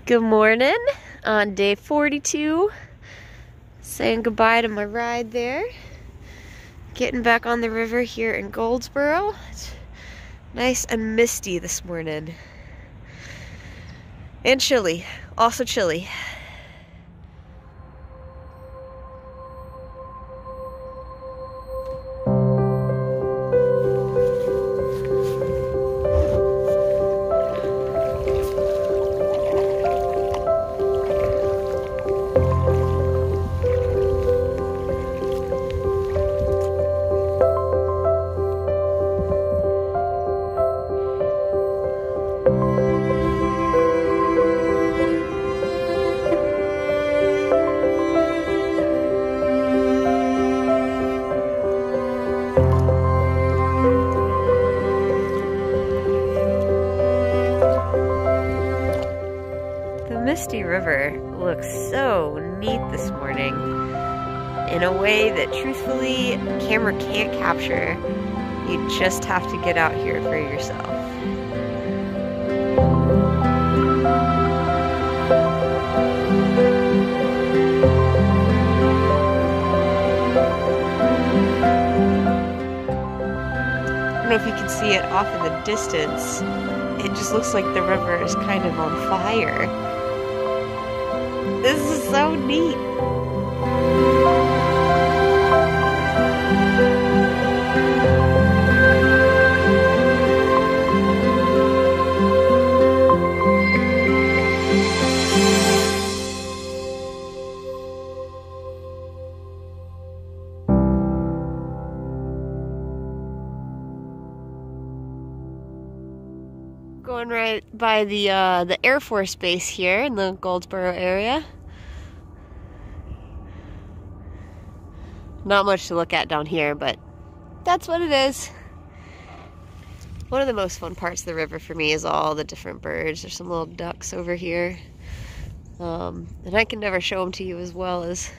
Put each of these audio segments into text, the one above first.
Good morning on day 42. Saying goodbye to my ride there. Getting back on the river here in Goldsboro. It's nice and misty this morning. And chilly. Also chilly. The Misty River looks so neat this morning in a way that truthfully camera can't capture. You just have to get out here for yourself. I don't know if you can see it off in the distance. It just looks like the river is kind of on fire. This is so neat. Going right by the Air Force Base here in the Goldsboro area. Not much to look at down here, but that's what it is. One of the most fun parts of the river for me is all the different birds. There's some little ducks over here. And I can never show them to you as well as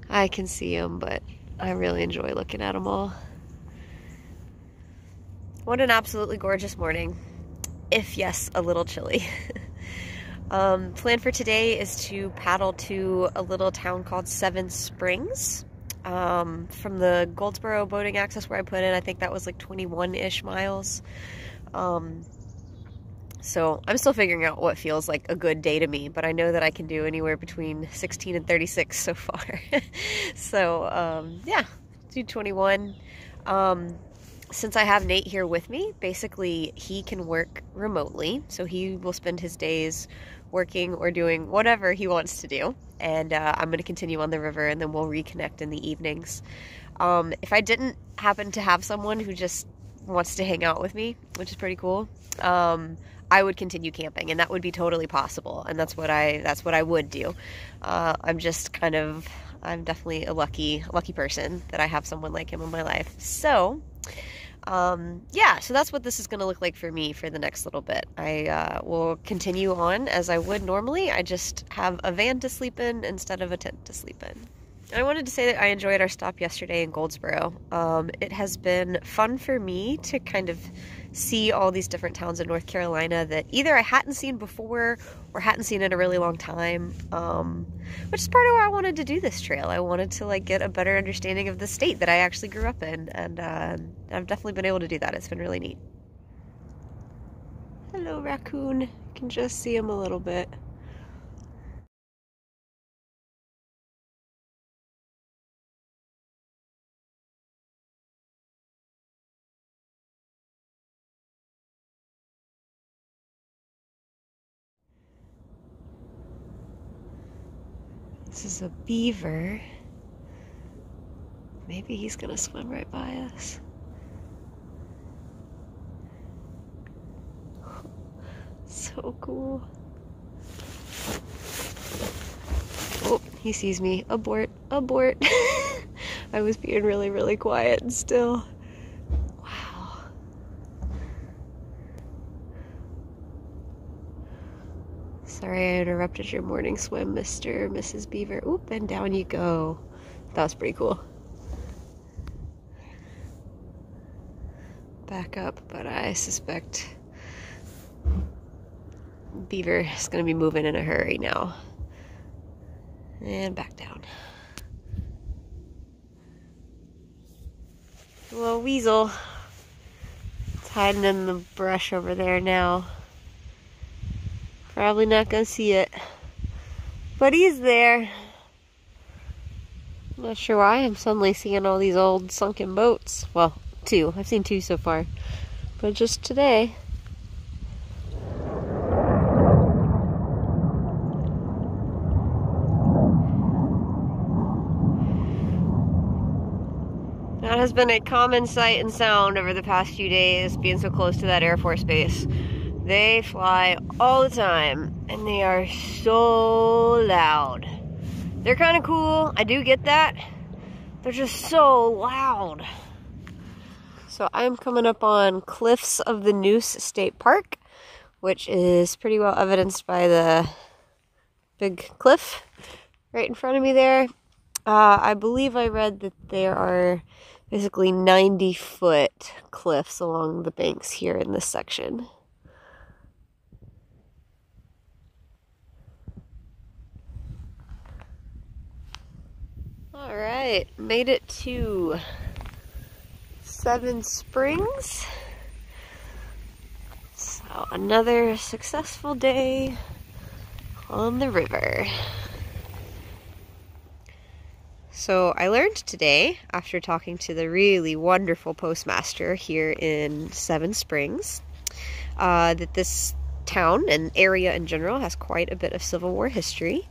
I can see them, but I really enjoy looking at them all. What an absolutely gorgeous morning. If yes, a little chilly. Plan for today is to paddle to a little town called Seven Springs. From the Goldsboro boating access where I put in, I think that was like 21-ish miles. So I'm still figuring out what feels like a good day to me, but I know that I can do anywhere between 16 and 36 so far. So, yeah, do 21. Since I have Nate here with me, basically he can work remotely, so he will spend his days working or doing whatever he wants to do, and I'm going to continue on the river, and then we'll reconnect in the evenings. If I didn't happen to have someone who just wants to hang out with me, which is pretty cool, I would continue camping, and that would be totally possible, and that's what I would do. I'm definitely a lucky person that I have someone like him in my life. So yeah, so that's what this is going to look like for me for the next little bit. I will continue on as I would normally. I just have a van to sleep in instead of a tent to sleep in. I wanted to say that I enjoyed our stop yesterday in Goldsboro. It has been fun for me to kind of see all these different towns in North Carolina that either I hadn't seen before or hadn't seen in a really long time, which is part of why I wanted to do this trail. I wanted to like get a better understanding of the state that I actually grew up in, and I've definitely been able to do that. It's been really neat. Hello, raccoon. You can just see him a little bit. This is a beaver. Maybe he's gonna swim right by us. So cool. Oh, he sees me. Abort, abort. I was being really, really quiet and still. Wow. Sorry I interrupted your morning swim, Mr. or Mrs. Beaver. Oop, and down you go. That was pretty cool. Back up, but I suspect beaver is going to be moving in a hurry now. And back down. Little weasel. It's hiding in the brush over there now. Probably not going to see it. But he's there. I'm not sure why I'm suddenly seeing all these old sunken boats. Well, two. I've seen two so far. But just today. That has been a common sight and sound over the past few days, being so close to that Air Force base. They fly all the time, and they are so loud. They're kind of cool, I do get that. They're just so loud. So I'm coming up on Cliffs of the Neuse State Park, which is pretty well evidenced by the big cliff right in front of me there. I believe I read that there are basically 90-foot cliffs along the banks here in this section. All right, made it to Seven Springs. So another successful day on the river. So I learned today, after talking to the really wonderful postmaster here in Seven Springs, that this town and area in general has quite a bit of Civil War history.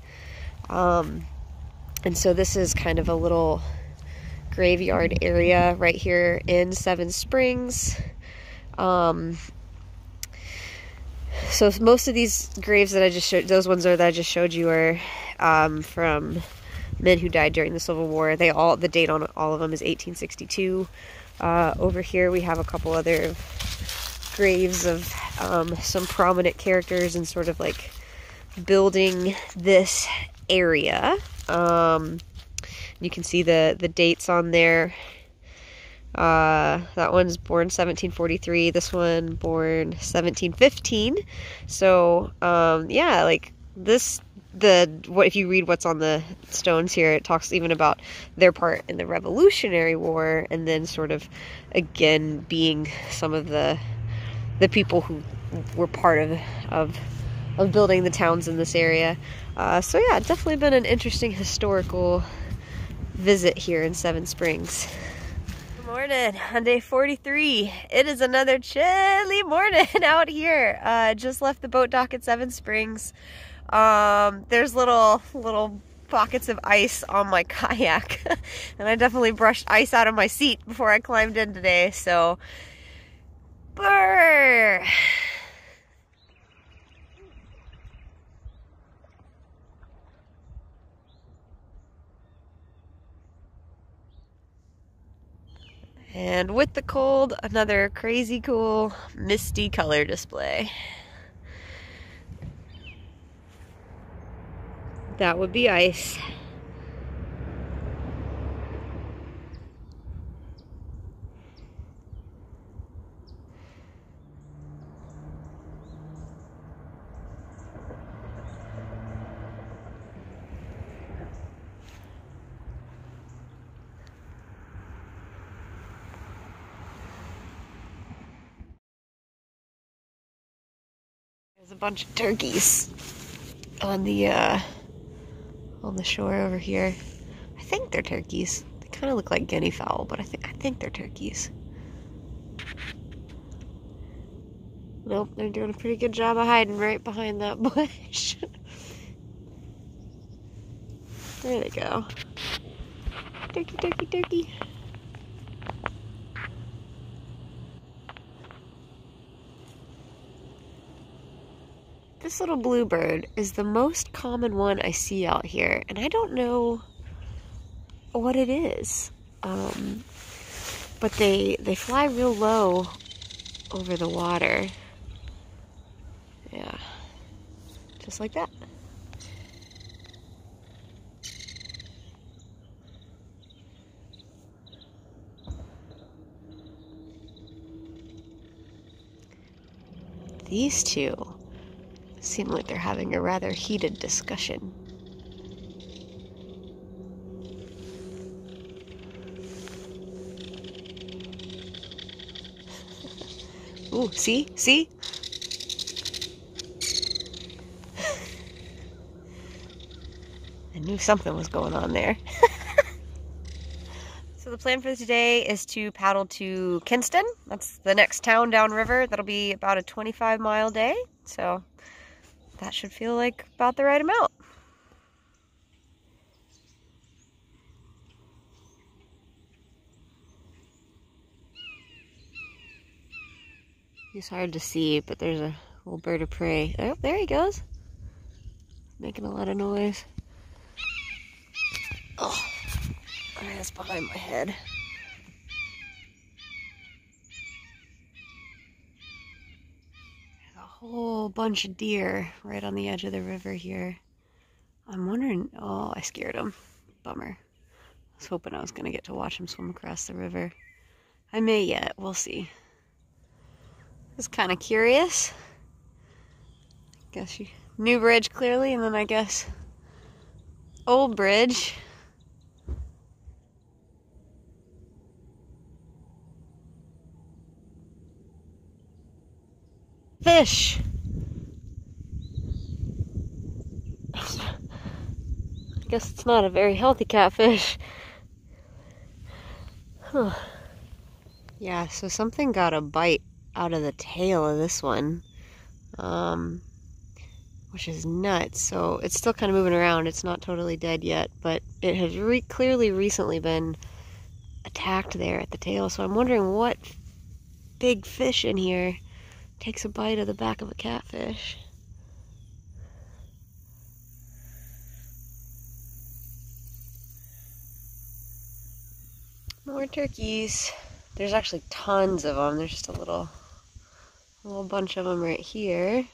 And so this is kind of a little graveyard area right here in Seven Springs. So most of these graves that I just showed, those ones that I just showed you are from men who died during the Civil War. The date on all of them is 1862. Over here we have a couple other graves of some prominent characters and sort of like building this area. You can see the dates on there. That one's born 1743. This one born 1715. So yeah, like this. If you read what's on the stones here, it talks even about their part in the Revolutionary War, and then sort of again being some of the people who were part of building the towns in this area. So yeah, definitely been an interesting historical visit here in Seven Springs. Good morning on day 43. It is another chilly morning out here. Just left the boat dock at Seven Springs. There's little pockets of ice on my kayak, and I definitely brushed ice out of my seat before I climbed in today, so brr. And with the cold, another crazy cool misty color display. That would be ice. There's a bunch of turkeys on the shore over here. I think they're turkeys. They kind of look like guinea fowl, but I think they're turkeys. Nope, they're doing a pretty good job of hiding right behind that bush. There they go. Turkey, turkey, turkey. This little bluebird is the most common one I see out here, and I don't know what it is. But they fly real low over the water. Yeah, just like that. These two seem like they're having a rather heated discussion. Ooh, see? See? I knew something was going on there. So the plan for today is to paddle to Kinston. That's the next town downriver. That'll be about a 25-mile day. So that should feel like about the right amount. He's hard to see, but there's a little bird of prey. Oh, there he goes. Making a lot of noise. Oh, that's behind my head. There's a whole bunch of deer right on the edge of the river here. I'm wondering, oh, I scared him. Bummer. I was hoping I was going to get to watch him swim across the river. I may yet, we'll see. I was kind of curious. I guess new bridge clearly, and then I guess old bridge. Fish! I guess it's not a very healthy catfish. Huh. Yeah, so something got a bite out of the tail of this one, which is nuts. So it's still kind of moving around. It's not totally dead yet, but it has clearly recently been attacked there at the tail. So I'm wondering what big fish in here takes a bite of the back of a catfish. More turkeys. There's actually tons of them. There's just a little bunch of them right here.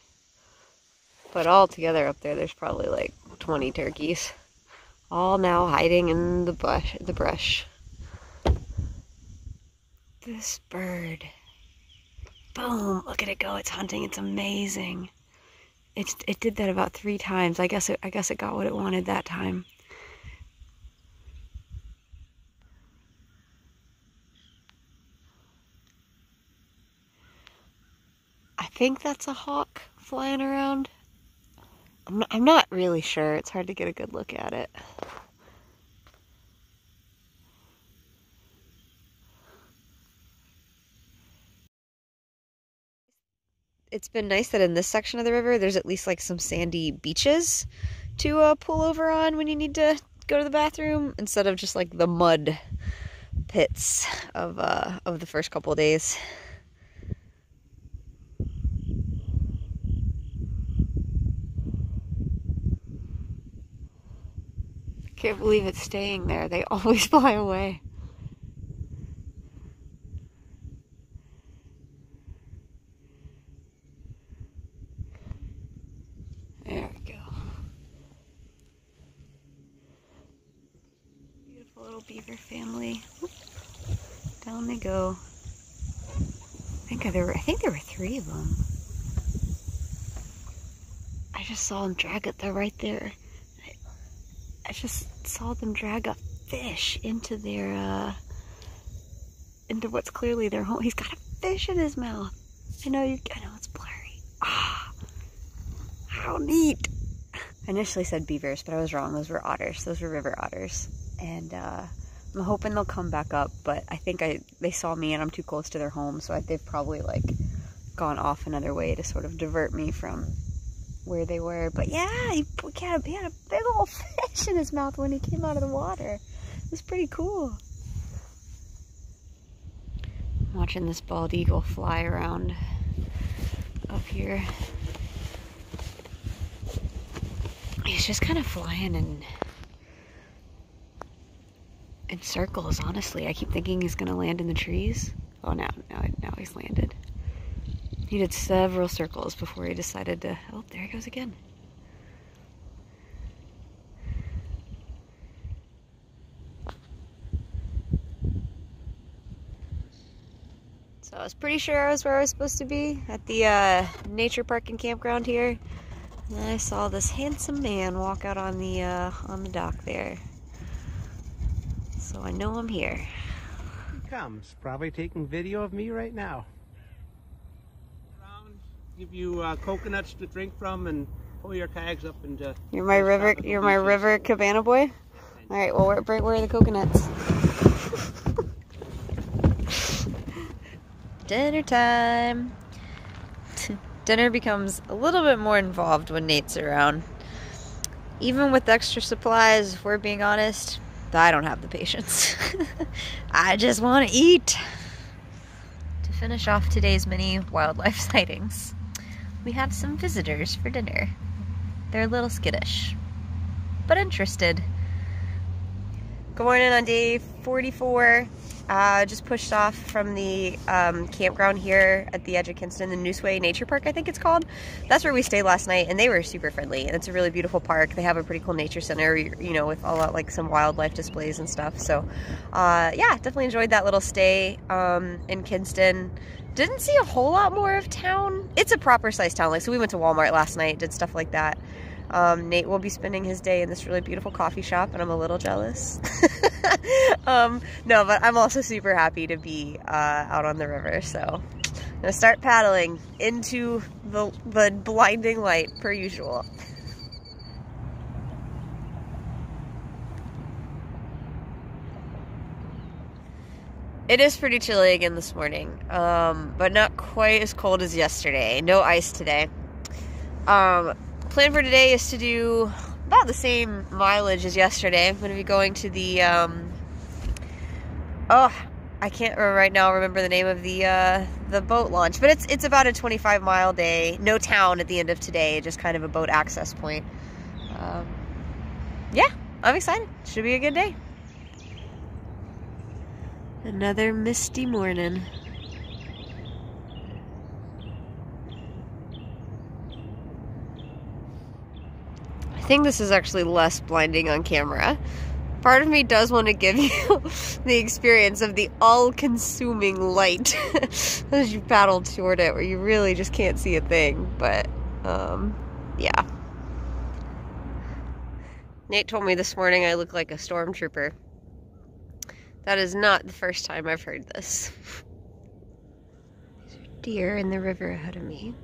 But all together up there, there's probably like 20 turkeys. All now hiding in the brush. This bird. Boom! Look at it go. It's hunting. It's amazing. It did that about 3 times. I guess it got what it wanted that time. I think that's a hawk flying around. I'm not really sure. It's hard to get a good look at it. It's been nice that in this section of the river, there's at least like some sandy beaches to pull over on when you need to go to the bathroom, instead of just like the mud pits of the first couple of days. Can't believe it's staying there. They always fly away. There we go. Beautiful little beaver family. Oop. Down they go. I think there were 3 of them. I just saw them drag it. They're right there. I just saw them drag a fish into their, into what's clearly their home. He's got a fish in his mouth. I know it's blurry. Ah, how neat. I initially said beavers, but I was wrong. Those were otters. Those were river otters. And I'm hoping they'll come back up, but I think they saw me and I'm too close to their home, so they've probably like gone off another way to sort of divert me from where they were. But yeah, he had a big old fish in his mouth when he came out of the water. It was pretty cool. Watching this bald eagle fly around up here. He's just kind of flying in circles, honestly. I keep thinking he's gonna land in the trees. Oh, now he's landed. He did several circles before he decided to... Oh, there he goes again. So I was pretty sure I was where I was supposed to be, at the nature park and campground here. And then I saw this handsome man walk out on the dock there. So I know I'm here. He comes, probably taking video of me right now. Around, give you coconuts to drink from, and pull your kags up into. You're my river cabana boy. All right, well, where are the coconuts? Dinner time. Dinner becomes a little bit more involved when Nate's around. Even with extra supplies, if we're being honest, I don't have the patience. I just want to eat. To finish off today's mini wildlife sightings, we have some visitors for dinner. They're a little skittish, but interested. Good morning on day 44. Just pushed off from the campground here at the edge of Kinston, the Neuse Nature Park, I think it's called. That's where we stayed last night, and they were super friendly. And it's a really beautiful park. They have a pretty cool nature center, you know, with all that, like some wildlife displays and stuff. So, yeah, definitely enjoyed that little stay in Kinston. Didn't see a whole lot more of town. It's a proper sized town. Like, so we went to Walmart last night, did stuff like that. Nate will be spending his day in this really beautiful coffee shop, and I'm a little jealous. No, but I'm also super happy to be out on the river, so I'm gonna start paddling into the blinding light per usual. It is pretty chilly again this morning, but not quite as cold as yesterday. No ice today. Plan for today is to do about the same mileage as yesterday. I'm going to be going to the, I can't right now remember the name of the boat launch, but it's about a 25-mile day. No town at the end of today, just kind of a boat access point. Yeah, I'm excited. Should be a good day. Another misty morning. I think this is actually less blinding on camera. Part of me does want to give you the experience of the all-consuming light as you paddle toward it, where you really just can't see a thing, but yeah. Nate told me this morning I look like a stormtrooper. That is not the first time I've heard this. There's a deer in the river ahead of me.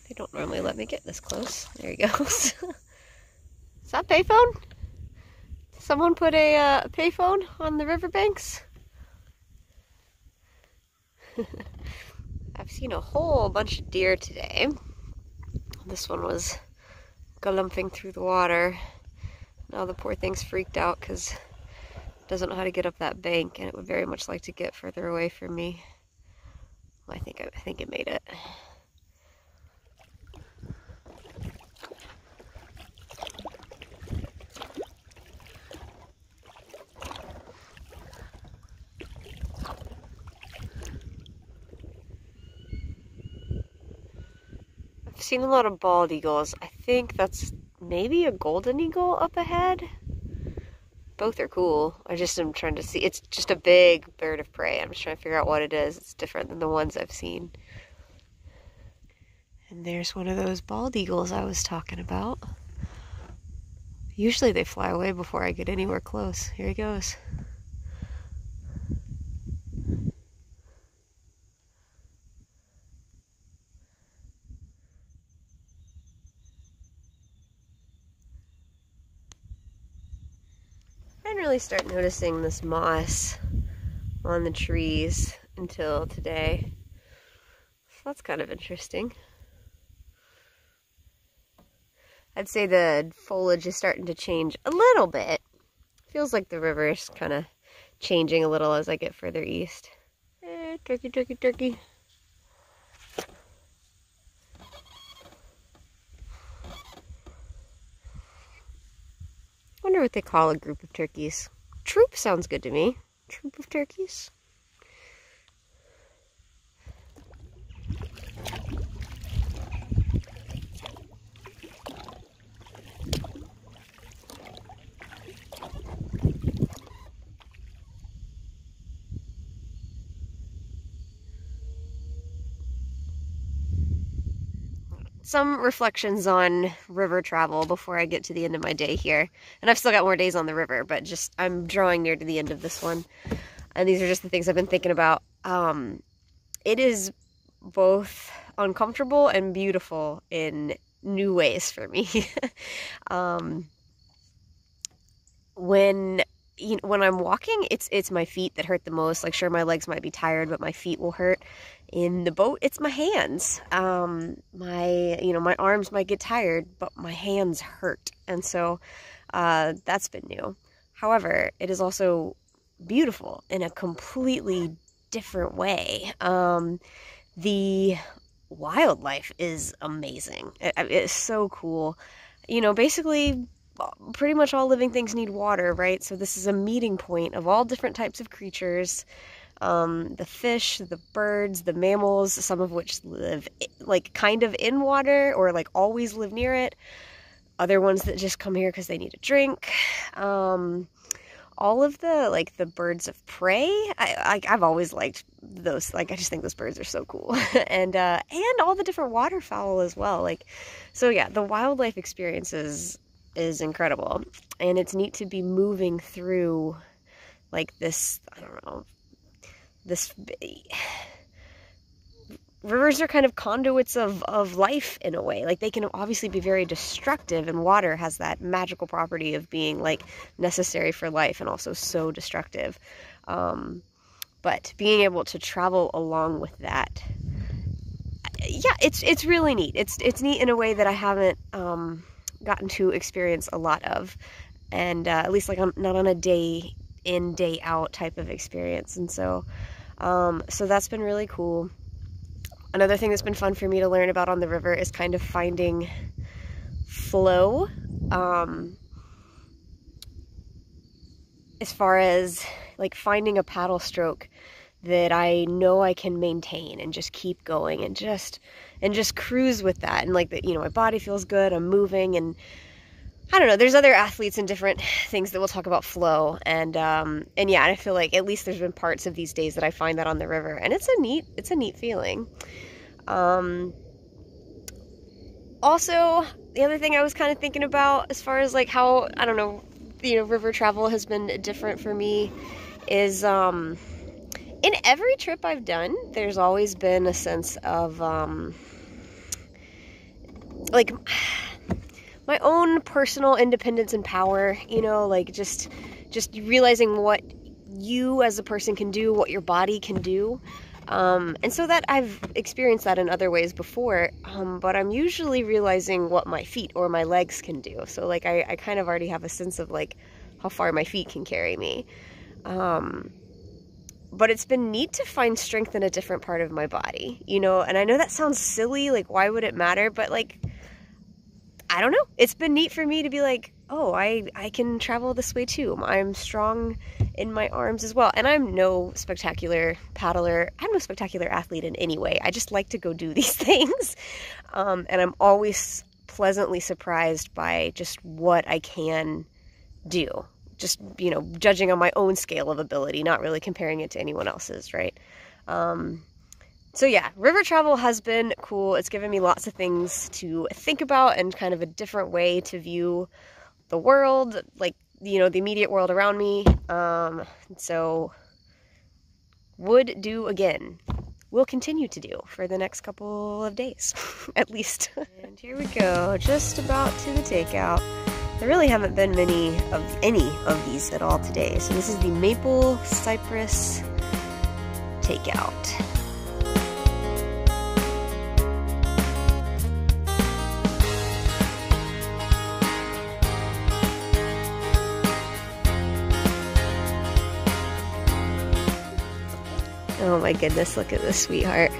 They don't normally let me get this close. There he goes. Is that payphone? Someone put a payphone on the riverbanks? I've seen a whole bunch of deer today. This one was galumphing through the water. Now the poor thing's freaked out because it doesn't know how to get up that bank, and it would very much like to get further away from me. Well, I think it made it. I've seen a lot of bald eagles. I think that's maybe a golden eagle up ahead. Both are cool. I just am trying to see. It's just a big bird of prey. I'm just trying to figure out what it is. It's different than the ones I've seen. And there's one of those bald eagles I was talking about. Usually they fly away before I get anywhere close. Here he goes. I didn't really start noticing this moss on the trees until today. So that's kind of interesting. I'd say the foliage is starting to change a little bit. Feels like the river is kind of changing a little as I get further east. Turkey, turkey, turkey. Wonder what they call a group of turkeys. Troop sounds good to me. Troop of turkeys. Some reflections on river travel before I get to the end of my day here. And I've still got more days on the river, but just I'm drawing near to the end of this one. And these are just the things I've been thinking about. It is both uncomfortable and beautiful in new ways for me. When I'm walking, it's my feet that hurt the most. Like, sure, my legs might be tired, but my feet will hurt. In the boat, it's my hands. My arms might get tired, but my hands hurt. And so that's been new. However, it is also beautiful in a completely different way. The wildlife is amazing. It's so cool. Basically, pretty much all living things need water, right? So this is a meeting point of all different types of creatures. The fish, the birds, the mammals, some of which live like kind of in water or like always live near it. Other ones that just come here because they need a drink. All of the birds of prey. I've always liked those. Like, I just think those birds are so cool. and all the different waterfowl as well. So yeah, the wildlife experience is incredible. And it's neat to be moving through this, I don't know, rivers are kind of conduits of life in a way. Like, they can obviously be very destructive, and water has that magical property of being necessary for life and also so destructive. But being able to travel along with that, yeah, it's really neat. It's neat in a way that I haven't gotten to experience a lot of, and at least I'm not on a day in, day out type of experience. And so that's been really cool. Another thing that's been fun for me to learn about on the river is kind of finding flow, as far as finding a paddle stroke that I know I can maintain and just keep going and just cruise with that. And my body feels good, I'm moving, and I don't know, there's other athletes and different things that will talk about flow, and yeah, I feel like at least there's been parts of these days that I find that on the river, and it's a neat feeling. Also, the other thing I was kind of thinking about as far as how, I don't know, river travel has been different for me is, in every trip I've done, there's always been a sense of, my own personal independence and power, just realizing what you as a person can do, what your body can do. And so that I've experienced that in other ways before, but I'm usually realizing what my feet or my legs can do. So I kind of already have a sense of how far my feet can carry me. But it's been neat to find strength in a different part of my body, and I know that sounds silly, why would it matter? But I don't know. It's been neat for me to be oh, I can travel this way too. I'm strong in my arms as well. And I'm no spectacular paddler. I'm no spectacular athlete in any way. I just like to go do these things. And I'm always pleasantly surprised by just what I can do. Just, judging on my own scale of ability, not really comparing it to anyone else's, right? So yeah, river travel has been cool. It's given me lots of things to think about and kind of a different way to view the world, like, you know, the immediate world around me. So would do again. Will continue to do for the next couple of days, at least. And here we go, just about to the takeout. There really haven't been any of these at all today. So this is the maple cypress takeout. Oh my goodness, look at this sweetheart.